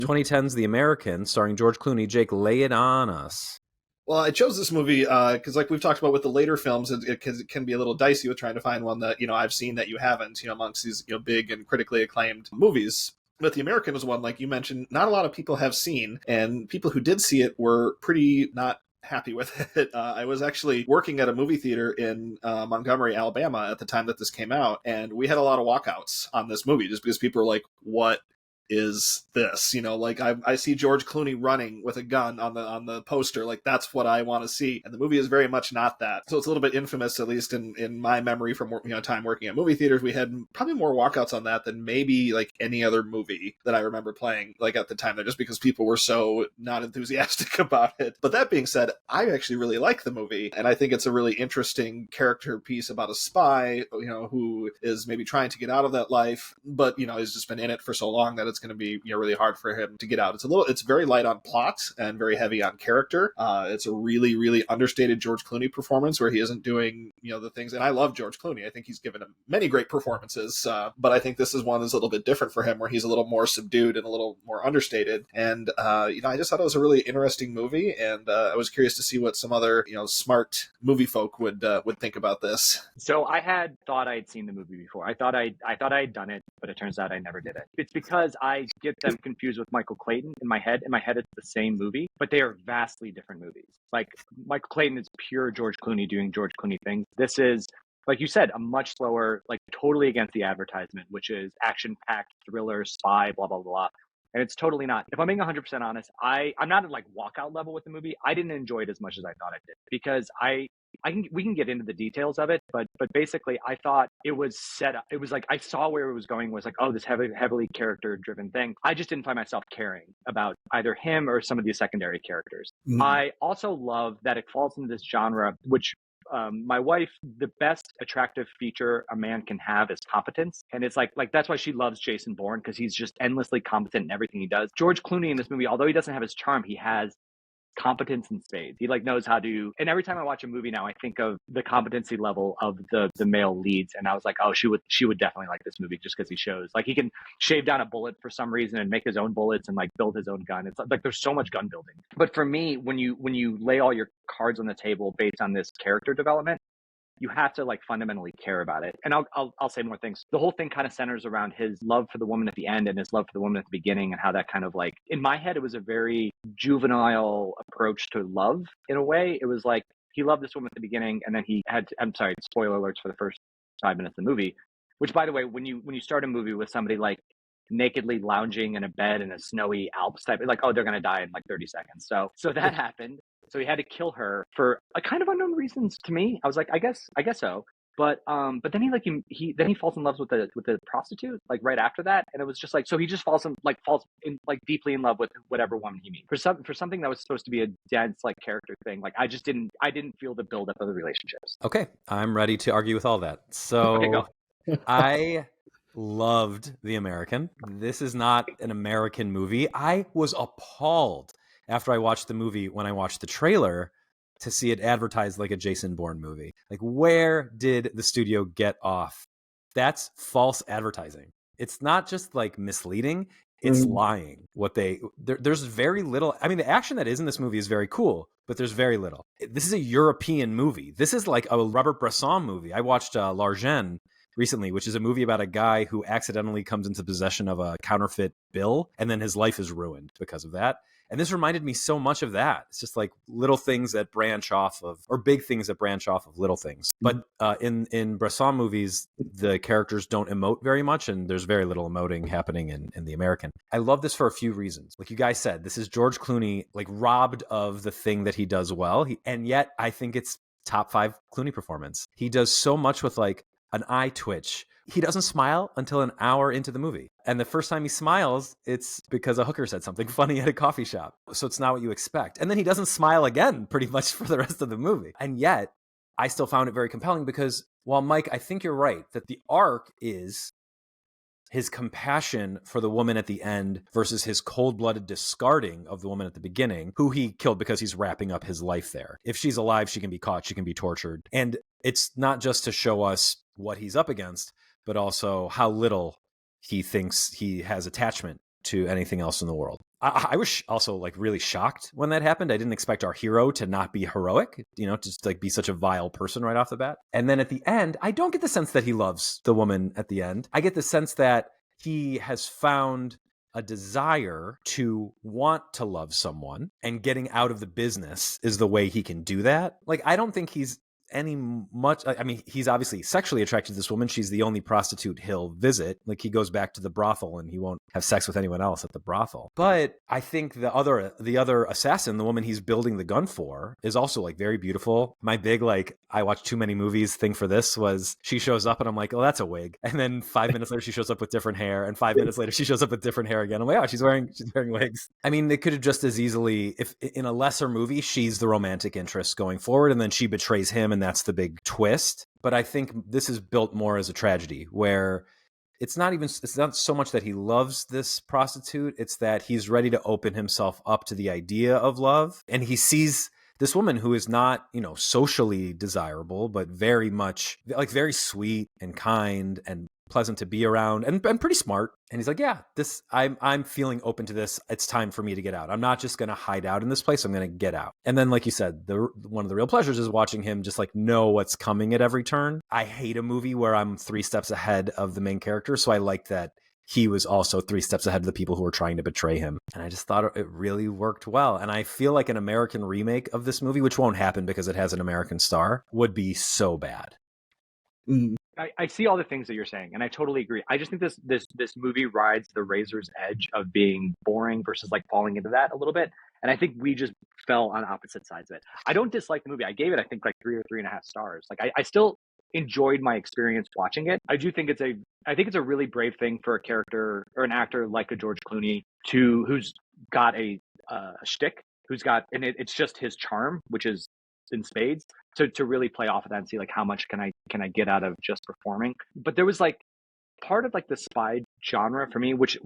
2010's The American, starring George Clooney. Jake, lay it on us. Well, I chose this movie because, like we've talked about with the later films, it can be a little dicey with trying to find one that I've seen that you haven't. Amongst these big and critically acclaimed movies. But The American was one, like you mentioned, not a lot of people have seen, and people who did see it were pretty not happy with it. I was actually working at a movie theater in Montgomery, Alabama at the time that this came out, and we had a lot of walkouts on this movie just because people were like, "What is this?" Like I see George Clooney running with a gun on the poster, like that's what I want to see, and the movie is very much not that. So it's a little bit infamous, at least in my memory from time working at movie theaters. We had probably more walkouts on that than maybe like any other movie that I remember playing like at the time, just because people were so not enthusiastic about it. But that being said, I actually really like the movie, and I think it's a really interesting character piece about a spy who is maybe trying to get out of that life, but has just been in it for so long that it's going to be really hard for him to get out. It's very light on plot and very heavy on character. It's a really, really understated George Clooney performance where he isn't doing the things. And I love George Clooney. I think he's given him many great performances, but I think this is one that's a little bit different for him, where he's a little more subdued and a little more understated. And I just thought it was a really interesting movie, and I was curious to see what some other smart movie folk would think about this. So I had thought I had seen the movie before. I thought I had done it, but it turns out I never did it. It's because I get them confused with Michael Clayton in my head. In my head, it's the same movie, but they are vastly different movies. Like Michael Clayton is pure George Clooney doing George Clooney things. This is, like you said, a much slower, like totally against the advertisement, which is action-packed thriller, spy, blah, blah, blah. And it's totally not. If I'm being 100% honest, I'm not at like walkout level with the movie. I didn't enjoy it as much as I thought I did, because we can get into the details of it, but basically I thought it was set up. It was like I saw where it was going, was like, oh, this heavily character driven thing. I just didn't find myself caring about either him or some of these secondary characters. I also love that it falls into this genre, which my wife, the best attractive feature a man can have is competence. And it's like that's why she loves Jason Bourne, because he's just endlessly competent in everything he does. George Clooney in this movie, although he doesn't have his charm, he has competence in spades. He like knows how to, and every time I watch a movie now, I think of the competency level of the male leads, and I was like, oh, she would definitely like this movie, just because he shows like he can shave down a bullet for some reason and make his own bullets and like build his own gun. It's like there's so much gun building. But for me, when you lay all your cards on the table based on this character development, you have to like fundamentally care about it. And I'll say more things. The whole thing kind of centers around his love for the woman at the end and his love for the woman at the beginning, and how that kind of like, in my head, it was a very juvenile approach to love in a way. It was like he loved this woman at the beginning, and then he had to, I'm sorry, spoiler alerts for the first 5 minutes of the movie, which, by the way, when you start a movie with somebody like nakedly lounging in a bed in a snowy Alps type, like, oh, they're going to die in like 30 seconds. So that happened. So he had to kill her for a kind of unknown reasons to me. I was like, I guess so. But then he falls in love with the prostitute like right after that, and it was just like, so he just falls deeply in love with whatever woman he meets. For something that was supposed to be a dense like character thing, like I didn't feel the build up of the relationships. Okay, I'm ready to argue with all that. So Okay, go. I loved The American. This is not an American movie. I was appalled after I watched the movie when I watched the trailer to see it advertised like a Jason Bourne movie. Like, where did the studio get off? That's false advertising. It's not just like misleading, it's lying. There's very little. I mean, the action that is in this movie is very cool, but there's very little. This is a European movie. This is like a Robert Bresson movie. I watched L'Argent recently, which is a movie about a guy who accidentally comes into possession of a counterfeit bill, and then his life is ruined because of that. And this reminded me so much of that. It's just like little things that branch off of, or big things that branch off of little things. But in Bresson movies, the characters don't emote very much, and there's very little emoting happening in The American. I love this for a few reasons. Like you guys said, this is George Clooney, like robbed of the thing that he does well. And yet I think it's top 5 Clooney performance. He does so much with like an eye twitch. He doesn't smile until an hour into the movie. And the first time he smiles, it's because a hooker said something funny at a coffee shop. So it's not what you expect. And then he doesn't smile again pretty much for the rest of the movie. And yet, I still found it very compelling because, while Mike, I think you're right, that the arc is his compassion for the woman at the end versus his cold-blooded discarding of the woman at the beginning, who he killed because he's wrapping up his life there. If she's alive, she can be caught, she can be tortured. And it's not just to show us what he's up against, but also how little he thinks he has attachment to anything else in the world. I was also like really shocked when that happened. I didn't expect our hero to not be heroic, just like be such a vile person right off the bat. And then at the end, I don't get the sense that he loves the woman at the end. I get the sense that he has found a desire to want to love someone, and getting out of the business is the way he can do that. Like, I don't think he's he's obviously sexually attracted to this woman. She's the only prostitute he'll visit. Like, he goes back to the brothel and he won't have sex with anyone else at the brothel. But I think the other assassin, the woman he's building the gun for, is also like very beautiful. My big, like, I watch too many movies thing for this was she shows up and I'm like, oh, that's a wig. And then 5 minutes later she shows up with different hair, and 5 minutes later she shows up with different hair again. I'm like, oh, she's wearing wigs. I mean, they could have just as easily, if in a lesser movie, she's the romantic interest going forward and then she betrays him, and that's the big twist. But I think this is built more as a tragedy, where it's not so much that he loves this prostitute, it's that he's ready to open himself up to the idea of love. And he sees this woman who is not, socially desirable, but very much like very sweet and kind and pleasant to be around and pretty smart. And he's like, yeah, I'm feeling open to this. It's time for me to get out. I'm not just going to hide out in this place. I'm going to get out. And then, like you said, one of the real pleasures is watching him just like know what's coming at every turn. I hate a movie where I'm 3 steps ahead of the main character. So I like that he was also 3 steps ahead of the people who were trying to betray him. And I just thought it really worked well. And I feel like an American remake of this movie, which won't happen because it has an American star, would be so bad. I see all the things that you're saying, and I totally agree. I just think this movie rides the razor's edge of being boring versus like falling into that a little bit. And I think we just fell on opposite sides of it. I don't dislike the movie. I gave it, I think, like 3 or 3.5 stars. Like I still enjoyed my experience watching it. I do think it's a really brave thing for a character or an actor like a George Clooney who's got a shtick, and it's just his charm, which is in spades, to really play off of that and see like how much can I get out of just performing. But there was like part of like the spy genre for me, which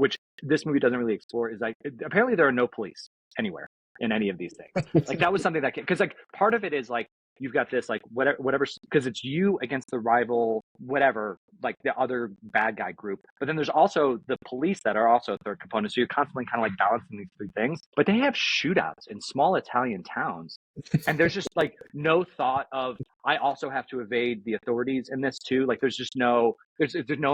this movie doesn't really explore, is like apparently there are no police anywhere in any of these things. Like that was something that, because like part of it is like you've got this like whatever, because it's you against the rival, whatever, like the other bad guy group. But then there's also the police that are also a third component. So you're constantly kind of like balancing these 3 things. But they have shootouts in small Italian towns. And there's just like no thought of, I also have to evade the authorities in this too. Like there's no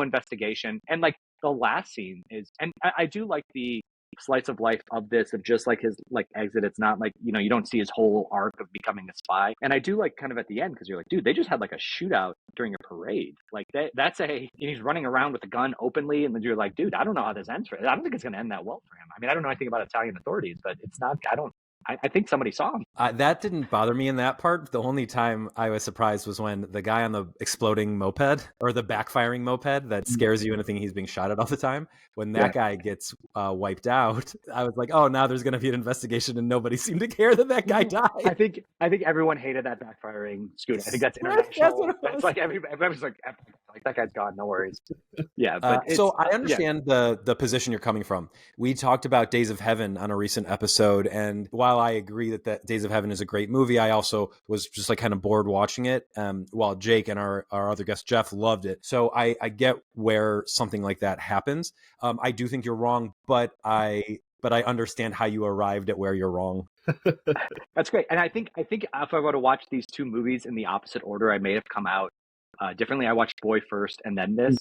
investigation. And like the last scene is, and I do like the slice of life of this, of just like his like exit. It's not like, you don't see his whole arc of becoming a spy. And I do like kind of at the end, because you're like, dude, they just had like a shootout during a parade. Like he's running around with a gun openly, and then you're like, dude, I don't know how this ends for him. I don't think it's going to end that well for him. I mean, I don't know anything about Italian authorities, but it's not, I think somebody saw him. That didn't bother me in that part. The only time I was surprised was when the guy on the exploding moped, or the backfiring moped that scares you and thinking he's being shot at all the time, when that guy gets wiped out, I was like, oh, now there's going to be an investigation, and nobody seemed to care that guy died. I think everyone hated that backfiring scooter. I think that's international. That's like everyone's like that guy's gone, no worries. Yeah, but so I understand the position you're coming from. We talked about Days of Heaven on a recent episode, and while I agree that Days of Heaven is a great movie, I also was just like kind of bored watching it, while Jake and our other guest Jeff loved it. So I get where something like that happens. I do think you're wrong, but I understand how you arrived at where you're wrong. That's great. And I think if I were to watch these 2 movies in the opposite order, I may have come out differently. I watched Boy first and then this,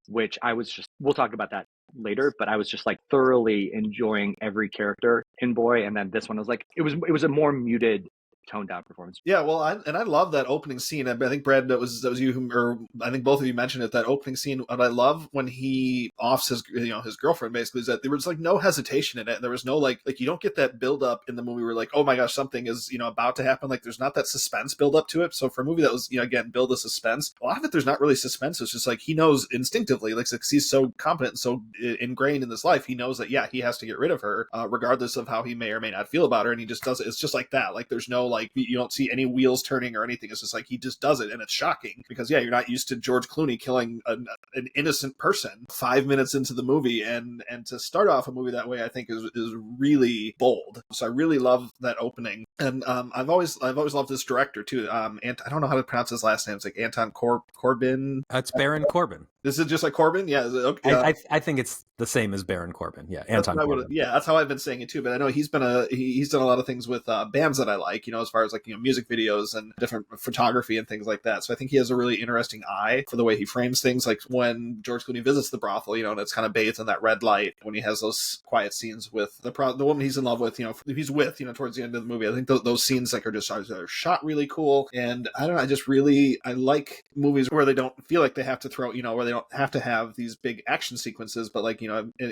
which I was just, we'll talk about that later, but I was just like thoroughly enjoying every character in Boy. And then this one was like, it was a more muted, toned down performance. Yeah, well, I love that opening scene. I think Brad, that was you, or I think both of you mentioned it. That opening scene, what I love when he offs his his girlfriend, basically, is that there was like no hesitation in it. There was no like you don't get that build up in the movie where like, oh my gosh, something is about to happen. Like there's not that suspense build up to it. So for a movie that was again build a suspense, a lot of it there's not really suspense. It's just like he knows instinctively, like he's so competent, so ingrained in this life, he knows that he has to get rid of her, regardless of how he may or may not feel about her, and he just does it. It's just like that. Like there's no like you don't see any wheels turning or anything. It's just like he just does it, and it's shocking because you're not used to George Clooney killing an innocent person 5 minutes into the movie, and to start off a movie that way, I think is really bold. So I really love that opening, and I've always loved this director too. I don't know how to pronounce his last name. It's like Anton Corbin. It's Baron Corbin. This is just like Corbin? Yeah. Okay. I think it's the same as Baron Corbin. Yeah, That's Anton what I Corbin. yeah, that's how I've been saying it too. But I know he's done a lot of things with bands that I like, as far as like music videos and different photography and things like that. So I think he has a really interesting eye for the way he frames things. Like when George Clooney visits the brothel, and it's kind of bathed in that red light. When he has those quiet scenes with the woman he's in love with, he's with, towards the end of the movie. I think those scenes like are shot really cool. And I don't know, I like movies where they don't feel like they have to throw, where they don't have to have these big action sequences, but like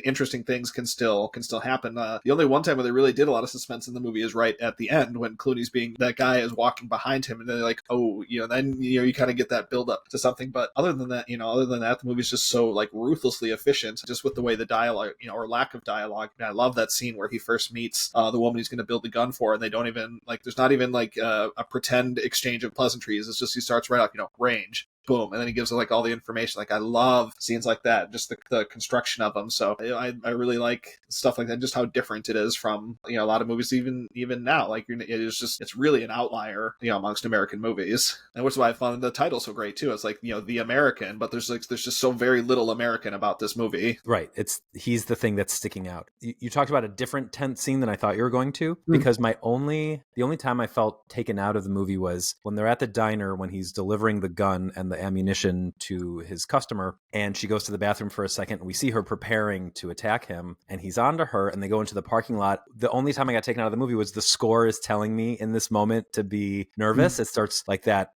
interesting things can still happen. The only one time where they really did a lot of suspense in the movie is right at the end when Clooney's that guy is walking behind him, and they're like, oh, then you kind of get that build up to something. But other than that, the movie's just so like ruthlessly efficient, just with the way the dialogue, or lack of dialogue. And I love that scene where he first meets the woman he's going to build the gun for, and they don't even like, there's not even like a pretend exchange of pleasantries. It's just he starts right off, range. Boom, and then he gives like all the information. Like I love scenes like that, just the construction of them. So I really like stuff like that, just how different it is from a lot of movies even now. Like it's really an outlier amongst American movies, and which is why I found the title so great too. It's like The American, but there's just so very little American about this movie. Right, he's the thing that's sticking out. You talked about a different tense scene than I thought you were going to, because the only time I felt taken out of the movie was when they're at the diner when he's delivering the gun and the ammunition to his customer, and she goes to the bathroom for a second, and we see her preparing to attack him, and he's onto her, and they go into the parking lot. The only time I got taken out of the movie was the score is telling me in this moment to be nervous. It starts like that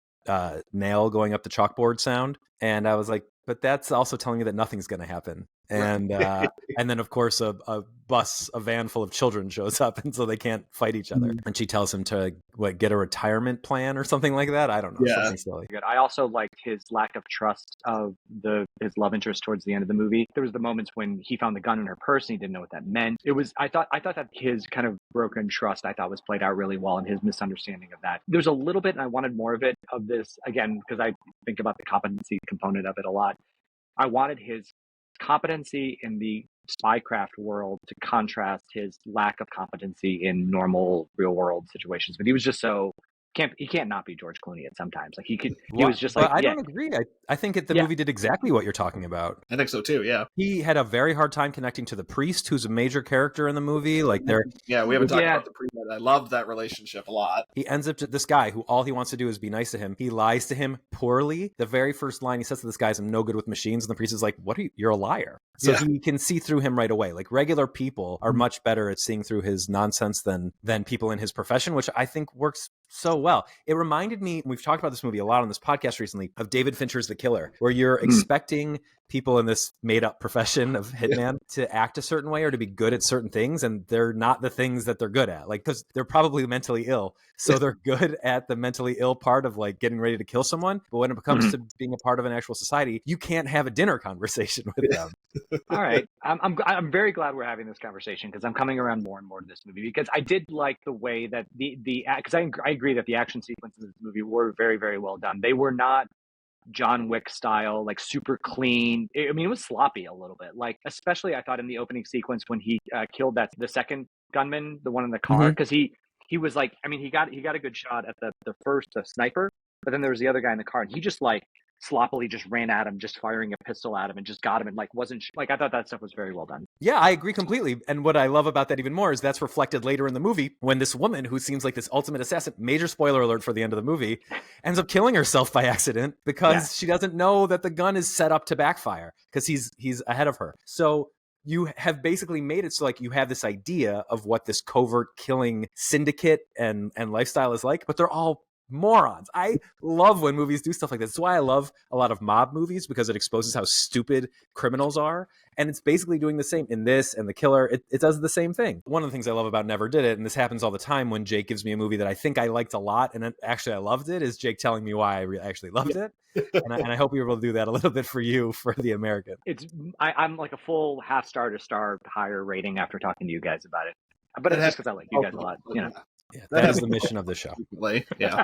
nail going up the chalkboard sound, and I was like, but that's also telling me that nothing's going to happen. And and then of course a van full of children shows up, and so they can't fight each other. And she tells him to get a retirement plan or something like that. I don't know, something silly. I also liked his lack of trust of his love interest towards the end of the movie. There was the moments when he found the gun in her purse and he didn't know what that meant. I thought that his kind of broken trust was played out really well, and his misunderstanding of that. There's a little bit, and I wanted more of this again, because I think about the competency component of it a lot. I wanted his competency in the spycraft world to contrast his lack of competency in normal real world situations. But he was just he can't not be George Clooney at sometimes. Like he was just like, I don't agree. I think the movie did exactly what you're talking about. I think so too. Yeah. He had a very hard time connecting to the priest, who's a major character in the movie. Like we haven't talked about the priest. I love that relationship a lot. He ends up this guy who all he wants to do is be nice to him. He lies to him poorly. The very first line he says to this guy is, "I'm no good with machines," and the priest is like, "What are you? You're a liar." So he can see through him right away. Like regular people are much better at seeing through his nonsense than people in his profession, which I think works so well. It reminded me, we've talked about this movie a lot on this podcast recently, of David Fincher's The Killer, where you're expecting people in this made-up profession of hitman to act a certain way or to be good at certain things, and they're not the things that they're good at. Like, because they're probably mentally ill, so they're good at the mentally ill part of like getting ready to kill someone. But when it comes to being a part of an actual society, you can't have a dinner conversation with them. All right, I'm very glad we're having this conversation, because I'm coming around more and more to this movie, because I did like the way that because I agree that the action sequences in this movie were very, very well done. They were not John Wick style, like super clean. I mean, it was sloppy a little bit. Like, especially I thought in the opening sequence when he killed the second gunman, the one in the car, because he was like, I mean, he got a good shot at the first sniper, but then there was the other guy in the car, and he just like sloppily just ran at him, just firing a pistol at him, and just got him, and like wasn't like, I thought that stuff was very well done. Yeah, I agree completely. And what I love about that even more is that's reflected later in the movie when this woman, who seems like this ultimate assassin, major spoiler alert for the end of the movie, ends up killing herself by accident because she doesn't know that the gun is set up to backfire because he's ahead of her. So you have basically made it so like you have this idea of what this covert killing syndicate and lifestyle is like, but they're all morons. I love when movies do stuff like this. That's why I love a lot of mob movies, because it exposes how stupid criminals are. And it's basically doing the same in this and The Killer. It does the same thing. One of the things I love about Never Did It, and this happens all the time when Jake gives me a movie that I think I liked a lot, and actually I loved it, is Jake telling me why I actually loved it. And I hope we were able to do that a little bit for you for The American. I'm like a full half star to star higher rating after talking to you guys about it. But it's just because I like you guys a lot, you know. Yeah, that is the mission of the show. Yeah.